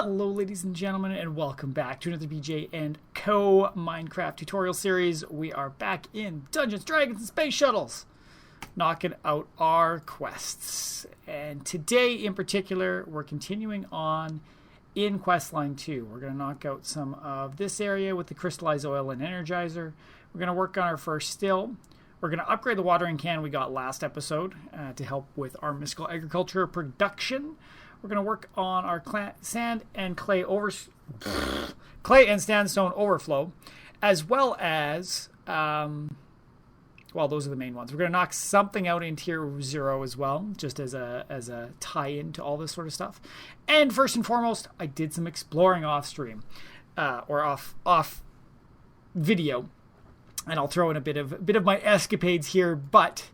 Hello ladies and gentlemen, and welcome back to another BJ&Co Minecraft tutorial series. We are back in Dungeons, Dragons, and Space Shuttles, knocking out our quests. And today in particular, we're continuing on in questline 2. We're going to knock out some of this area with the crystallized oil and Energizer. We're going to work on our first still. We're going to upgrade the watering can we got last episode to help with our mystical agriculture production. We're going to work on our sand and clay and sandstone overflow, as well as, well, those are the main ones. We're going to knock something out in tier 0 as well, just as a tie-in to all this sort of stuff. And first and foremost, I did some exploring off stream, or off video, and I'll throw in a bit of my escapades here, but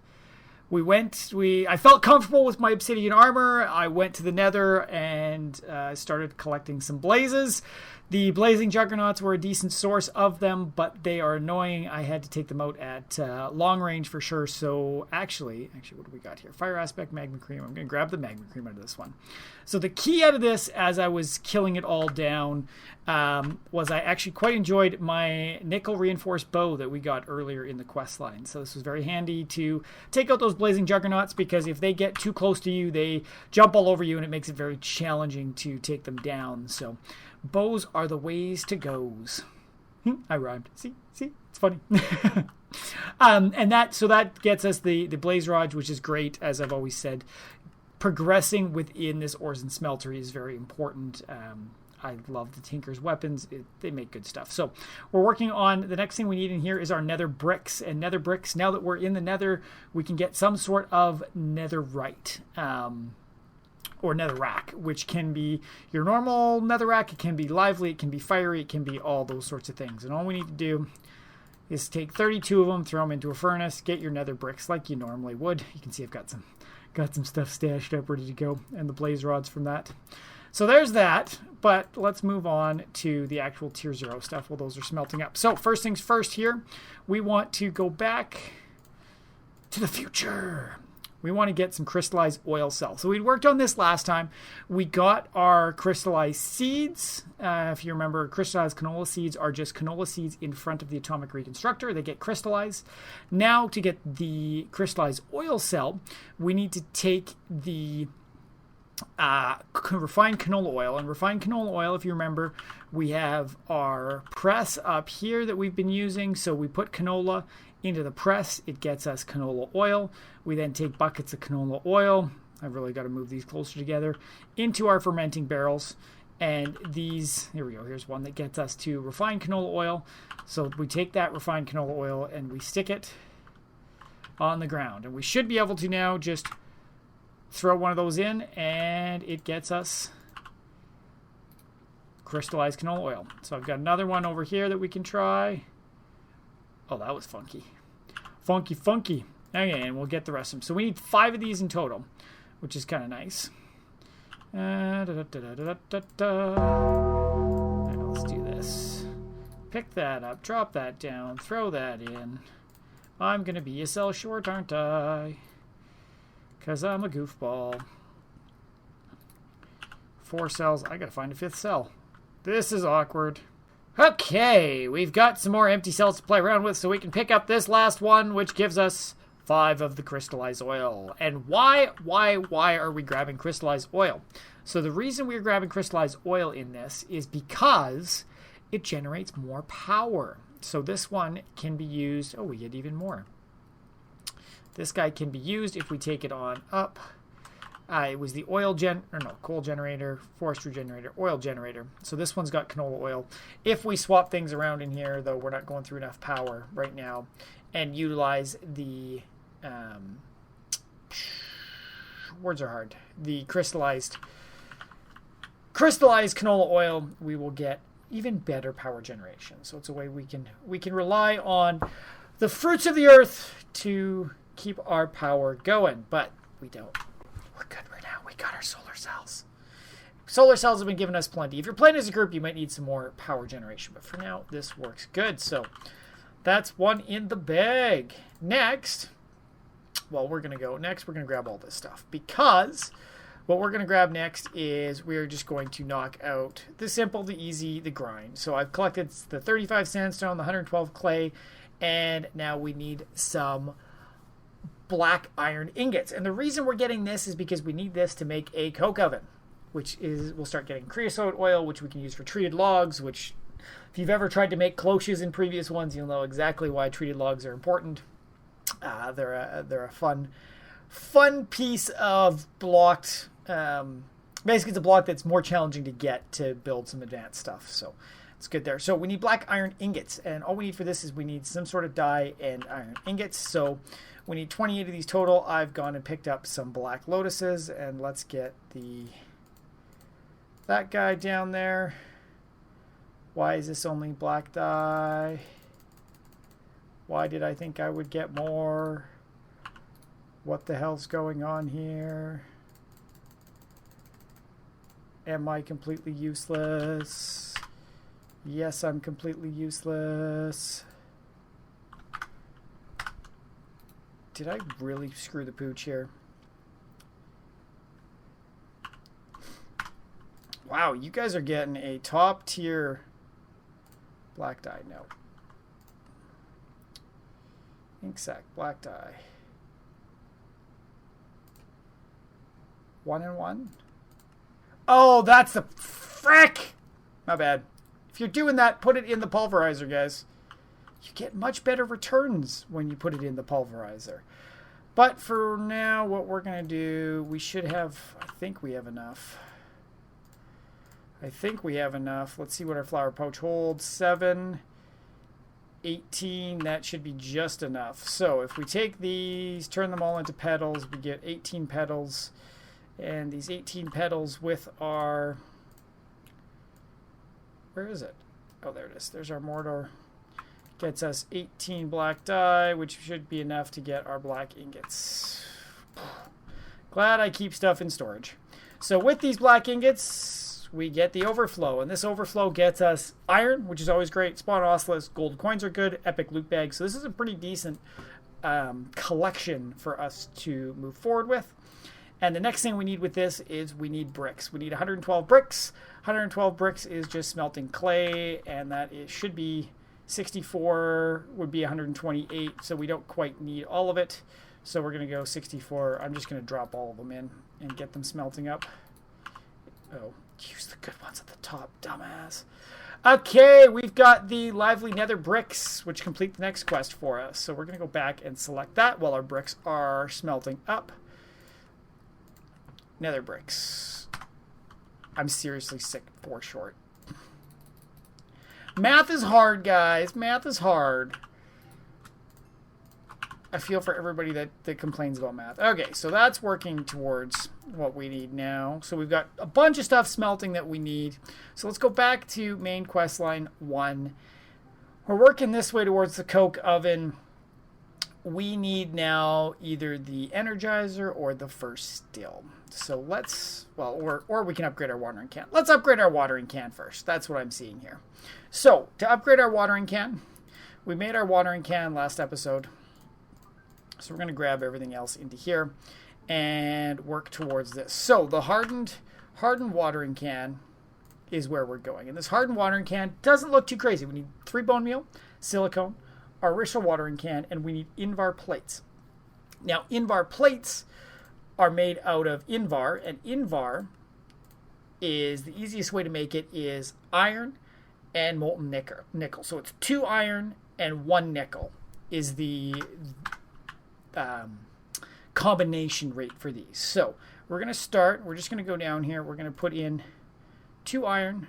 I felt comfortable with my obsidian armor. I went to the Nether and started collecting some blazes. The blazing juggernauts were a decent source of them, but they are annoying. I had to take them out at long range for sure. So actually, what do we got here? Fire aspect, magma cream. I'm going to grab the magma cream out of this one. So the key out of this, as I was killing it all down, was I actually quite enjoyed my nickel reinforced bow that we got earlier in the quest line. So this was very handy to take out those blazing juggernauts, because if they get too close to you, they jump all over you, and it makes it very challenging to take them down. So bows are the ways to goes. I rhymed. See, it's funny. And that gets us the blaze rod, which is great, as I've always said. Progressing within this ores and smeltery is very important. I love the Tinker's weapons. They make good stuff. So we're working on the next thing we need in here is our nether bricks. And nether bricks, now that we're in the nether, we can get some sort of netherite. Or netherrack, which can be your normal netherrack. It can be lively, it can be fiery, it can be all those sorts of things. And all we need to do is take 32 of them, throw them into a furnace, get your nether bricks like you normally would. You can see I've got some stuff stashed up ready to go, and the blaze rods from that. So there's that, but let's move on to the actual tier 0 stuff while those are smelting up. So first things first here, we want to go back to the future. We want to get some crystallized oil cells. So we worked on this last time. We got our crystallized seeds. If you remember, crystallized canola seeds are just canola seeds in front of the atomic reconstructor. They get crystallized. Now, to get the crystallized oil cell, we need to take the refined canola oil. And refined canola oil, if you remember, we have our press up here that we've been using. So we put canola into the press. It gets us canola oil. We then take buckets of canola oil. I've really got to move these closer together, into our fermenting barrels. And these, here we go, here's one that gets us to refined canola oil. So we take that refined canola oil and we stick it on the ground. And we should be able to now just throw one of those in, and it gets us crystallized canola oil. So I've got another one over here that we can try. Oh, that was funky. Funky. Okay, and we'll get the rest of them. So we need 5 of these in total, which is kind of nice. Right, let's do this. Pick that up, drop that down, throw that in. I'm going to be a cell short, aren't I? Because I'm a goofball. 4 cells. I got to find a 5th cell. This is awkward. Okay, we've got some more empty cells to play around with, so we can pick up this last one, which gives us 5 of the crystallized oil. And why are we grabbing crystallized oil? So the reason we're grabbing crystallized oil in this is because it generates more power. So this one can be used, we get even more. This guy can be used if we take it on up. It was the coal generator, forestry generator, oil generator. So this one's got canola oil. If we swap things around in here, though, we're not going through enough power right now, and utilize the, words are hard, the crystallized canola oil, we will get even better power generation. So it's a way we can rely on the fruits of the earth to keep our power going, but we don't. We're good right now. We got our solar cells. Solar cells have been giving us plenty. If you're playing as a group, you might need some more power generation, but for now, this works good. So that's one in the bag. Next, we're going to grab all this stuff, because What we're going to grab next is we're just going to knock out the simple, the easy, the grind. So I've collected the 35 sandstone, the 112 clay, and now we need some black iron ingots. And the reason we're getting this is because we need this to make a coke oven, which is, we'll start getting creosote oil, which we can use for treated logs, which if you've ever tried to make cloches in previous ones, you'll know exactly why treated logs are important. They're a fun piece of blocked, basically it's a block that's more challenging to get to build some advanced stuff. So it's good there. So we need black iron ingots, and all we need for this is we need some sort of dye and iron ingots. So we need 28 of these total. I've gone and picked up some black lotuses, and let's get that guy down there. Why is this only black dye? Why did I think I would get more? What the hell's going on here? Am I completely useless? Yes, I'm completely useless. Did I really screw the pooch here? Wow, you guys are getting a top tier black dye. No. Ink sac, black dye. 1 and 1. Oh, that's the frick! My bad. If you're doing that, put it in the pulverizer, guys. You get much better returns when you put it in the pulverizer. But for now, what we're going to do, we should have, I think we have enough. I think we have enough. Let's see what our flower pouch holds. 7, 18, that should be just enough. So if we take these, turn them all into petals, we get 18 petals. And these 18 petals with our, where is it? Oh, there it is. There's our mortar. Gets us 18 black dye, which should be enough to get our black ingots. Glad I keep stuff in storage. So with these black ingots, we get the overflow. And this overflow gets us iron, which is always great. Spawn oscillus, gold coins are good, epic loot bag. So this is a pretty decent collection for us to move forward with. And the next thing we need with this is we need bricks. We need 112 bricks. 112 bricks is just smelting clay, and that should be 64, would be 128, so we don't quite need all of it. So we're going to go 64. I'm just going to drop all of them in and get them smelting up. Oh, use the good ones at the top, dumbass. Okay, we've got the lively nether bricks, which complete the next quest for us. So we're going to go back and select that while our bricks are smelting up. Nether bricks. I'm seriously sick 4 short. Math is hard, guys. Math is hard. I feel for everybody that complains about math. Okay, so that's working towards what we need now. So we've got a bunch of stuff smelting that we need. So let's go back to main quest line 1. We're working this way towards the coke oven. We need now either the Energizer or the first still. So let's, well, or we can upgrade our watering can. Let's upgrade our watering can first. That's what I'm seeing here. So to upgrade our watering can, we made our watering can last episode. So we're going to grab everything else into here and work towards this. So the hardened watering can is where we're going. And this hardened watering can doesn't look too crazy. We need 3 bone meal, silicone, our original watering can, and we need Invar plates. Now, Invar plates are made out of Invar, and Invar is, the easiest way to make it is iron and molten nickel. So it's 2 iron and 1 nickel is the combination rate for these. So we're going to start, we're just going to go down here, we're going to put in 2 iron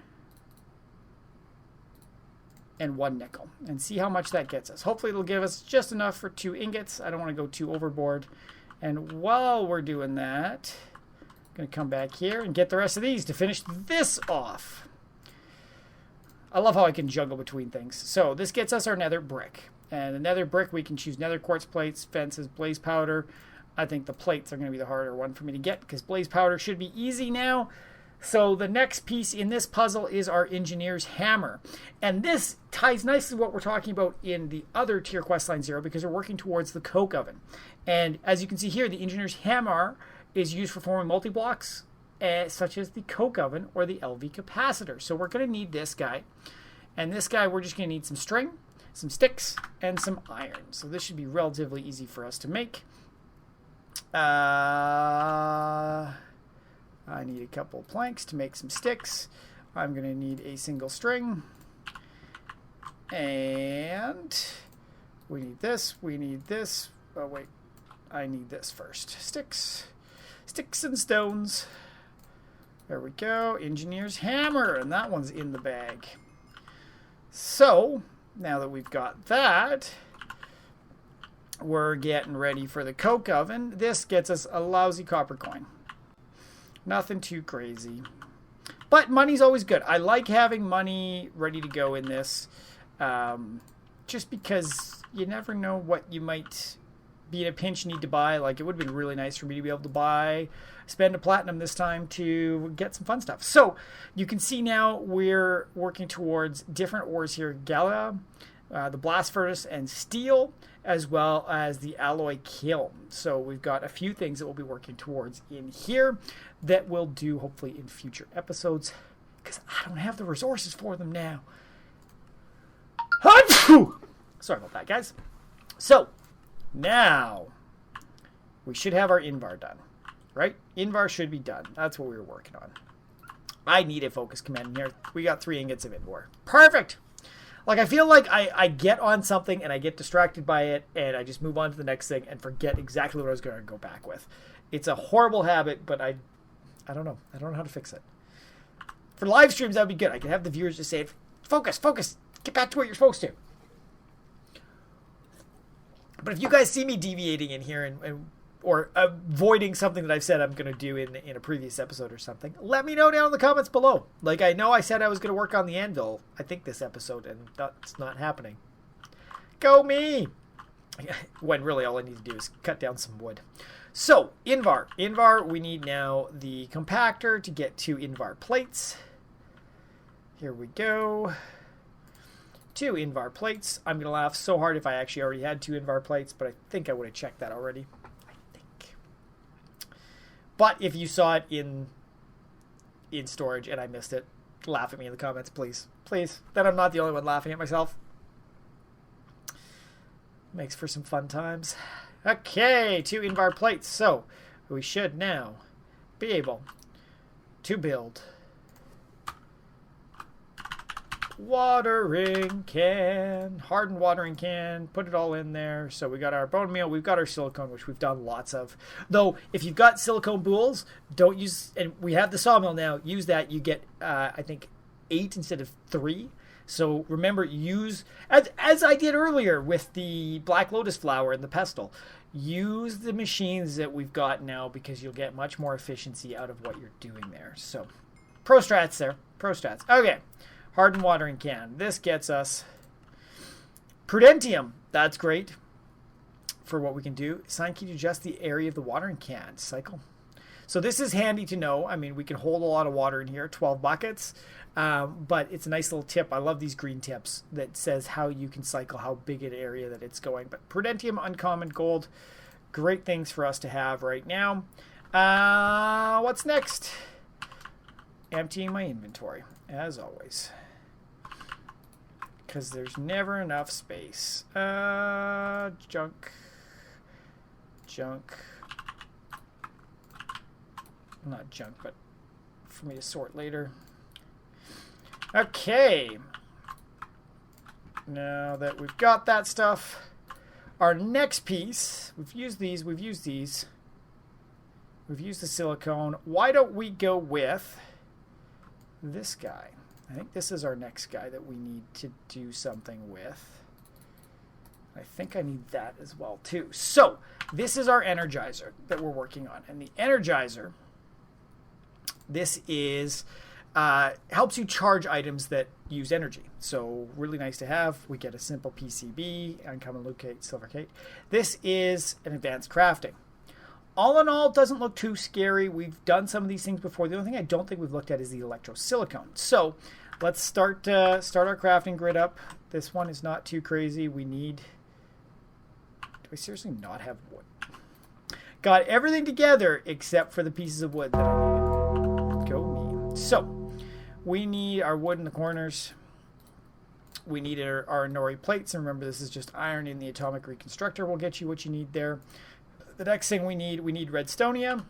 and 1 nickel and see how much that gets us. Hopefully it'll give us just enough for 2 ingots. I don't want to go too overboard. And while we're doing that, I'm going to come back here and get the rest of these to finish this off. I love how I can juggle between things. So this gets us our nether brick. And the nether brick, we can choose nether quartz plates, fences, blaze powder. I think the plates are going to be the harder one for me to get because blaze powder should be easy now. So the next piece in this puzzle is our engineer's hammer. And this ties nicely to what we're talking about in the other tier quest line 0 because we're working towards the coke oven. And as you can see here, the engineer's hammer is used for forming multi-blocks such as the coke oven or the LV capacitor. So we're going to need this guy. And this guy, we're just going to need some string, some sticks, and some iron. So this should be relatively easy for us to make. I need a couple planks to make some sticks. I'm going to need a single string. And we need this. We need this. Oh, wait. I need this first. Sticks. Sticks and stones. There we go. Engineer's hammer. And that one's in the bag. So, now that we've got that, we're getting ready for the coke oven. This gets us a lousy copper coin. Nothing too crazy. But money's always good. I like having money ready to go in this. Just because you never know what you might be in a pinch need to buy. Like, it would have been really nice for me to be able to spend a platinum this time to get some fun stuff. So, you can see now we're working towards different ores here. Gala, the blast furnace, and steel, as well as the alloy kiln. So we've got a few things that we'll be working towards in here that we'll do hopefully in future episodes, because I don't have the resources for them now. Sorry about that, guys. So now we should have our Invar done, right? Invar should be done. That's what we were working on. I need a focus command in here. We got 3 ingots of Invar. Perfect. Like, I feel like I get on something and I get distracted by it and I just move on to the next thing and forget exactly what I was going to go back with. It's a horrible habit, but I don't know. I don't know how to fix it. For live streams, that would be good. I could have the viewers just say, focus, focus, get back to what you're supposed to. But if you guys see me deviating in here or avoiding something that I've said I'm going to do in a previous episode or something, let me know down in the comments below. Like, I know I said I was going to work on the anvil, I think this episode, and that's not happening. Go me! When really all I need to do is cut down some wood. So, Invar. Invar, we need now the compactor to get 2 Invar plates. Here we go. 2 Invar plates. I'm going to laugh so hard if I actually already had 2 Invar plates, but I think I would have checked that already. But if you saw it in storage and I missed it, laugh at me in the comments, please. Please. Then I'm not the only one laughing at myself. Makes for some fun times. Okay, 2 Invar plates. So, we should now be able to build watering can, hardened watering can, put it all in there. So we got our bone meal, we've got our silicone, which we've done lots of. Though, if you've got silicone bowls, don't use, and we have the sawmill now, use that. You get, I think, 8 instead of 3. So remember, use, as I did earlier with the Black Lotus flour and the pestle, use the machines that we've got now because you'll get much more efficiency out of what you're doing there. So, pro strats there, pro strats. Okay. Hardened watering can. This gets us Prudentium. That's great for what we can do. Assign key to adjust the area of the watering can. Cycle. So this is handy to know. I mean, we can hold a lot of water in here, 12 buckets. But it's a nice little tip. I love these green tips that says how you can cycle, how big an area that it's going. But Prudentium, uncommon, gold. Great things for us to have right now. What's next? Emptying my inventory, as always. Because there's never enough space. Junk. Not junk, but for me to sort later. Okay. Now that we've got that stuff, our next piece, we've used these. We've used the silicone. Why don't we go with this guy? I think this is our next guy that we need to do something with. I think I need that as well too. So this is our Energizer that we're working on. And the Energizer, this is helps you charge items that use energy. So really nice to have. We get a simple PCB, uncommon locate, silvercate. This is an advanced crafting. All in all, it doesn't look too scary. We've done some of these things before. The only thing I don't think we've looked at is the electrosilicone. So let's start our crafting grid up. This one is not too crazy. We need... Do I seriously not have wood? Got everything together except for the pieces of wood that I needed. Go me. So we need our wood in the corners. We need our Nori plates. And remember, this is just iron in the atomic reconstructor. Will get you what you need there. The next thing we need redstonia.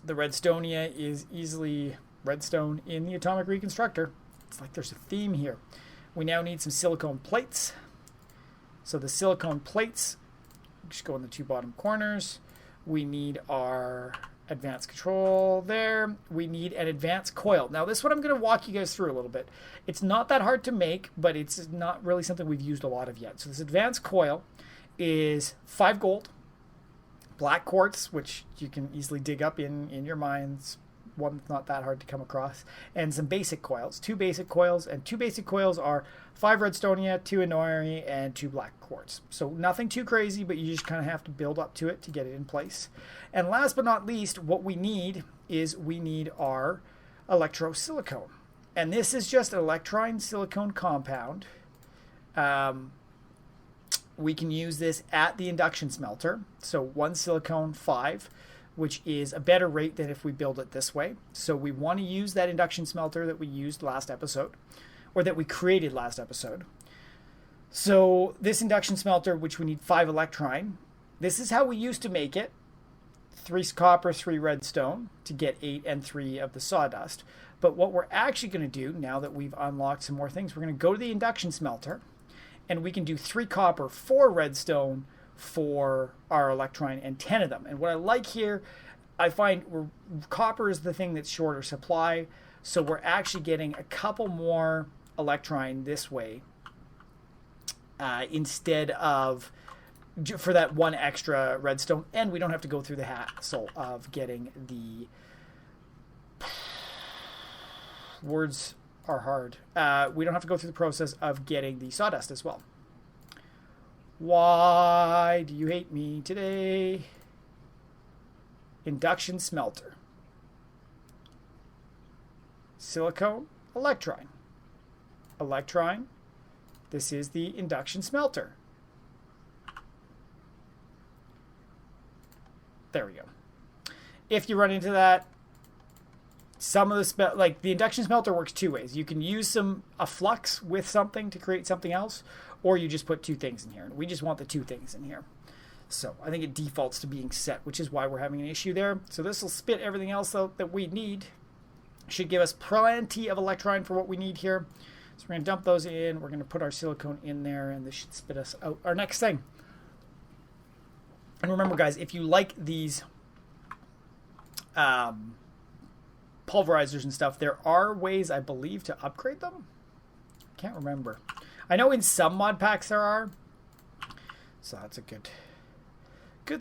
The redstonia is easily redstone in the atomic reconstructor. It's like there's a theme here. We now need some silicone plates. So the silicone plates just go in the two bottom corners. We need our advanced control there. We need an advanced coil. Now this one I'm going to walk you guys through a little bit. It's not that hard to make, but it's not really something we've used a lot of yet. So this advanced coil is 5 gold, black quartz, which you can easily dig up in your mines, one that's not that hard to come across, and some basic coils, 2 basic coils, and 2 basic coils are 5 redstonia, 2 Nori, and 2 black quartz. So nothing too crazy, but you just kind of have to build up to it to get it in place. And last but not least, what we need is our electrosilicone. And this is just an electrine silicone compound. We can use this at the induction smelter. So 1 silicone, 5, which is a better rate than if we build it this way. So we want to use that induction smelter that we used last episode, or that we created last episode. So this induction smelter, which we need 5 electrine, this is how we used to make it. 3 copper, 3 redstone to get 8 and 3 of the sawdust. But what we're actually going to do, now that we've unlocked some more things, we're going to go to the induction smelter, and we can do 3 copper, 4 redstone for our electrine, and 10 of them. And what I like here, I find copper is the thing that's shorter supply, so we're actually getting a couple more electrine this way instead of for that 1 extra redstone, and we don't have to go through the hassle of getting the words are hard. We don't have to go through the process of getting the sawdust as well. Why do you hate me today? Induction smelter. Silicone, electrine. Electrine. This is the induction smelter. There we go. If you run into that, some of the the induction smelter works 2 ways. You can use a flux with something to create something else, or you just put 2 things in here. And we just want the 2 things in here. So I think it defaults to being set, which is why we're having an issue there. So this will spit everything else out that we need. Should give us plenty of electrine for what we need here. So we're going to dump those in. We're going to put our silicone in there, and this should spit us out our next thing. And remember, guys, if you like these pulverizers and stuff, there are ways, I believe, to upgrade them. Can't remember. I know in some mod packs there are. So that's a good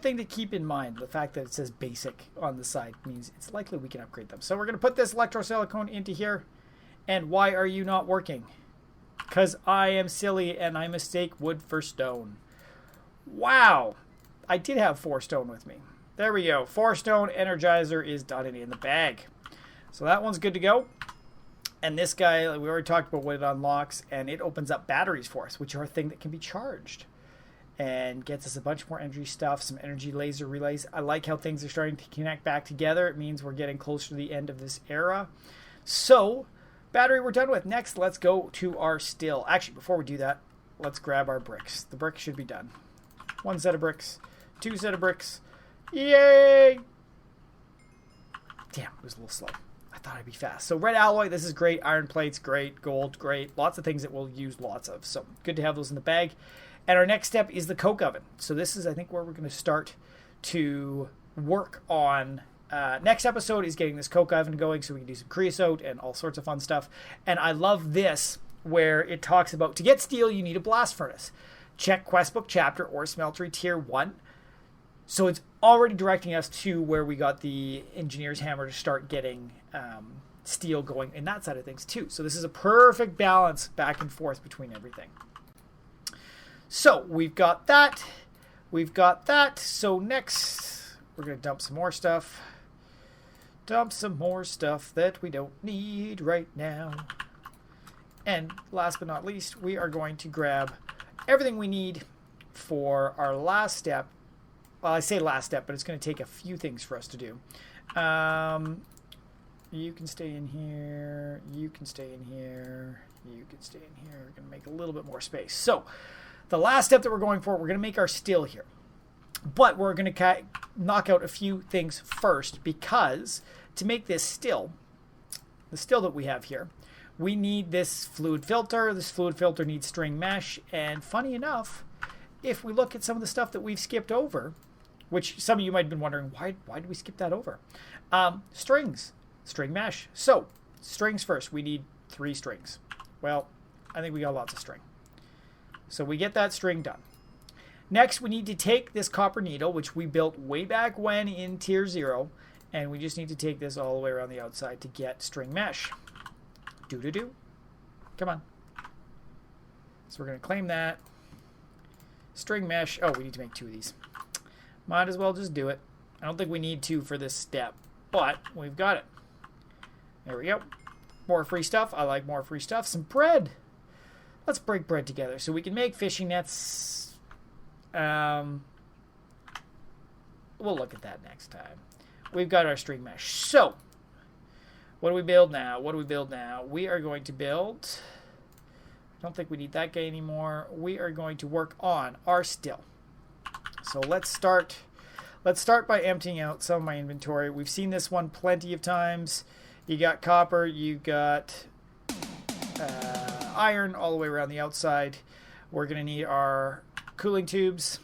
thing to keep in mind. The fact that it says basic on the side means it's likely we can upgrade them. So we're going to put this electrosilicone into here. And why are you not working? Because I am silly and I mistake wood for stone. Wow. I did have 4 stone with me. There we go. 4 stone Energizer is done and in the bag. So that one's good to go. And this guy, we already talked about what it unlocks, and it opens up batteries for us, which are a thing that can be charged. And gets us a bunch more energy stuff, some energy laser relays. I like how things are starting to connect back together. It means we're getting closer to the end of this era. So, battery we're done with. Next, let's go to our still. Actually, before we do that, let's grab our bricks. The bricks should be done. 1 set of bricks. 2 set of bricks. Yay! Damn, it was a little slow. I thought I'd be fast. So red alloy, this is great. Iron plates, great. Gold, great. Lots of things that we'll use lots of. So good to have those in the bag. And our next step is the coke oven. So this is, I think, where we're going to start to work on. Next episode is getting this coke oven going so we can do some creosote and all sorts of fun stuff. And I love this where it talks about, to get steel, you need a blast furnace. Check Questbook Chapter or Smeltery Tier 1. So it's already directing us to where we got the engineer's hammer to start getting steel going in that side of things too. So this is a perfect balance back and forth between everything. So we've got that. We've got that. So next we're going to dump some more stuff. Dump some more stuff that we don't need right now. And last but not least, we are going to grab everything we need for our last step. Well, I say last step, but it's going to take a few things for us to do. You can stay in here. You can stay in here. You can stay in here. We're going to make a little bit more space. So the last step that we're going for, we're going to make our still here. But we're going to knock out a few things first, because to make this still, the still that we have here, we need this fluid filter. This fluid filter needs string mesh. And funny enough, if we look at some of the stuff that we've skipped over, which some of you might have been wondering, why did we skip that over? Strings, string mesh. So strings first. We need 3 strings. Well, I think we got lots of string. So we get that string done. Next, we need to take this copper needle, which we built way back when in tier 0, and we just need to take this all the way around the outside to get string mesh. Do. Come on. So we're going to claim that. String mesh. Oh, we need to make 2 of these. Might as well just do it. I don't think we need 2 for this step, but we've got it. There we go. More free stuff. I like more free stuff. Some bread. Let's break bread together so we can make fishing nets. We'll look at that next time. We've got our string mesh. So, what do we build now? We are going to build... I don't think we need that guy anymore. We are going to work on our still. So let's start by emptying out some of my inventory. We've seen this one plenty of times. You got copper, you got iron all the way around the outside. We're going to need our cooling tubes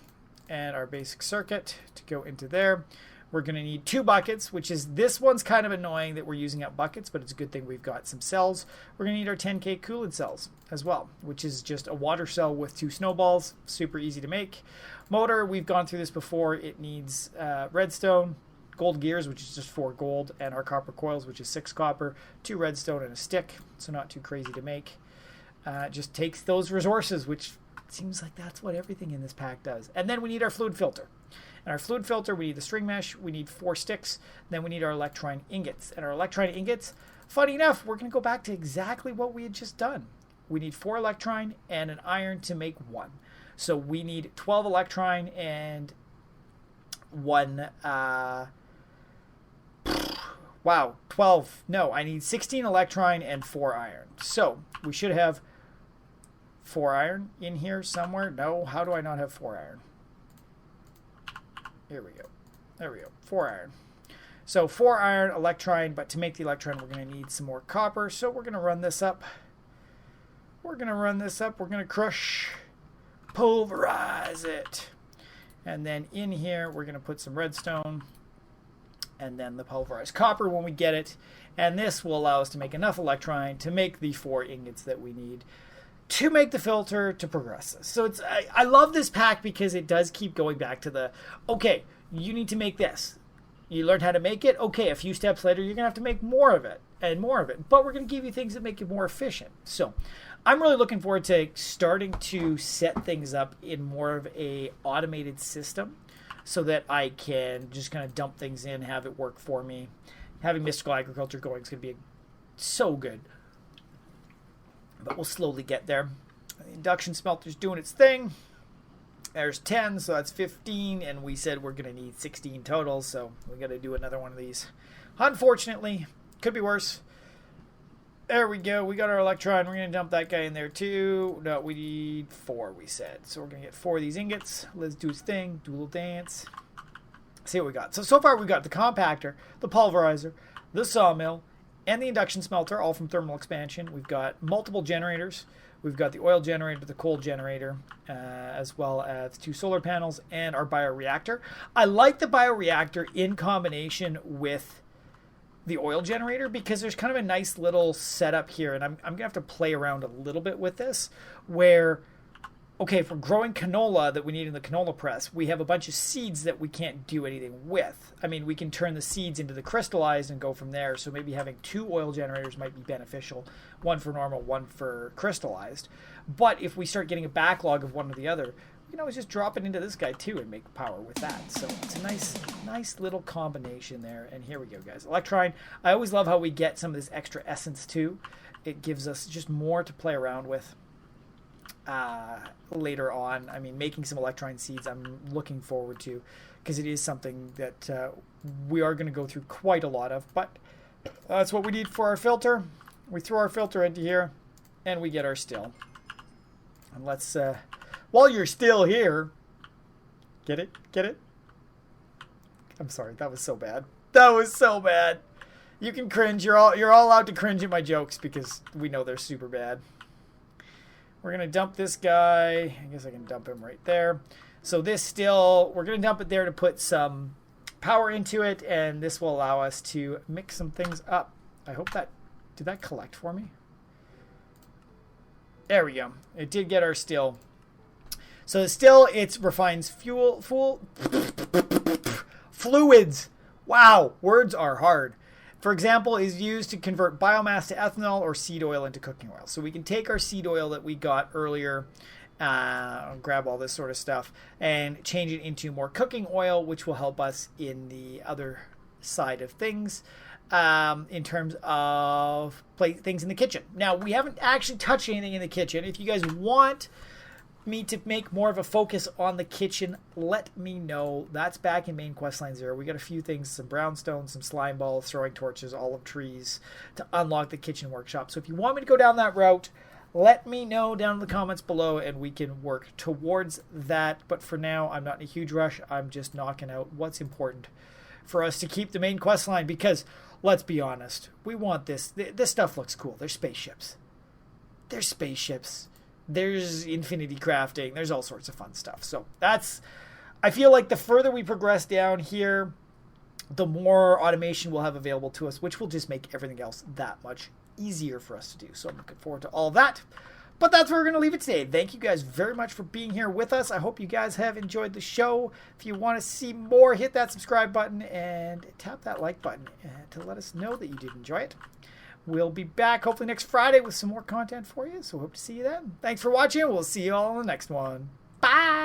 and our basic circuit to go into there. We're going to need 2 buckets, which is, this one's kind of annoying that we're using up buckets, but it's a good thing we've got some cells. We're going to need our 10K coolant cells as well, which is just a water cell with 2 snowballs. Super easy to make. Motor, we've gone through this before. It needs redstone, gold gears, which is just 4 gold, and our copper coils, which is 6 copper, 2 redstone, and a stick, so not too crazy to make. Just takes those resources, which seems like that's what everything in this pack does. And then we need our fluid filter. And our fluid filter, we need the string mesh, we need 4 sticks, then we need our electron ingots. And our electron ingots, funny enough, we're going to go back to exactly what we had just done. We need 4 electron and an iron to make 1. So we need 12 electron and 1, wow, 12. No, I need 16 electron and 4 iron. So we should have 4 iron in here somewhere. No, how do I not have 4 iron? Here we go. There we go. 4 iron. So 4 iron, electron, but to make the electron, we're going to need some more copper. So we're going to run this up. We're going to crush, pulverize it. And then in here, we're going to put some redstone and then the pulverized copper when we get it. And this will allow us to make enough electron to make the 4 ingots that we need to make the filter to progress this. So I love this pack because it does keep going back to the, okay, you need to make this. You learned how to make it. Okay, a few steps later, you're going to have to make more of it and more of it. But we're going to give you things that make it more efficient. So I'm really looking forward to starting to set things up in more of a automated system so that I can just kind of dump things in, have it work for me. Having mystical agriculture going is going to be so good. But we'll slowly get there. The induction smelter's doing its thing. There's 10, so that's 15, and we said we're going to need 16 total, so we got to do another one of these. Unfortunately, could be worse. There we go. We got our electron. We're going to dump that guy in there too. No, we need 4, we said. So we're going to get 4 of these ingots. Let's do its thing. Do a little dance. See what we got. So far we've got the compactor, the pulverizer, the sawmill, and the induction smelter, all from thermal expansion. We've got multiple generators. We've got the oil generator, the coal generator, as well as 2 solar panels, and our bioreactor. I like the bioreactor in combination with the oil generator because there's kind of a nice little setup here, and I'm going to have to play around a little bit with this, where, okay, for growing canola that we need in the canola press, we have a bunch of seeds that we can't do anything with. I mean, we can turn the seeds into the crystallized and go from there, so maybe having 2 oil generators might be beneficial, 1 for normal, 1 for crystallized. But if we start getting a backlog of one or the other, we can always just drop it into this guy too and make power with that. So it's a nice little combination there. And here we go, guys. Electron, I always love how we get some of this extra essence too. It gives us just more to play around with. Later on. I mean, making some electron seeds I'm looking forward to because it is something that we are going to go through quite a lot of, but That's what we need for our filter. We throw our filter into here, and we get our still. And let's, while you're still here, get it? Get it? I'm sorry, that was so bad. That was so bad. You can cringe. You're all allowed to cringe at my jokes because we know they're super bad. We're going to dump this guy. I guess I can dump him right there. So this still, we're going to dump it there to put some power into it, and this will allow us to mix some things up. I hope that, did that collect for me? There we go. It did get our still. So still, it refines fluids. Wow, words are hard. For example, is used to convert biomass to ethanol or seed oil into cooking oil. So we can take our seed oil that we got earlier, grab all this sort of stuff, and change it into more cooking oil, which will help us in the other side of things in terms of things in the kitchen. Now, we haven't actually touched anything in the kitchen. If you guys want me to make more of a focus on the kitchen, let me know. That's back in main questline 0. We got a few things, some brownstone, some slime balls, throwing torches, olive trees to unlock the kitchen workshop. So if you want me to go down that route, let me know down in the comments below and we can work towards that. But for now, I'm not in a huge rush. I'm just knocking out what's important for us to keep the main questline, because let's be honest, we want this. This stuff looks cool. There's spaceships. There's spaceships. There's infinity crafting. There's all sorts of fun stuff. So that's, I feel like the further we progress down here, the more automation we'll have available to us, which will just make everything else that much easier for us to do. So I'm looking forward to all that. But that's where we're going to leave it today. Thank you guys very much for being here with us. I hope you guys have enjoyed the show. If you want to see more, hit that subscribe button and tap that like button to let us know that you did enjoy it. We'll be back hopefully next Friday with some more content for you. So hope to see you then. Thanks for watching. We'll see you all in the next one. Bye.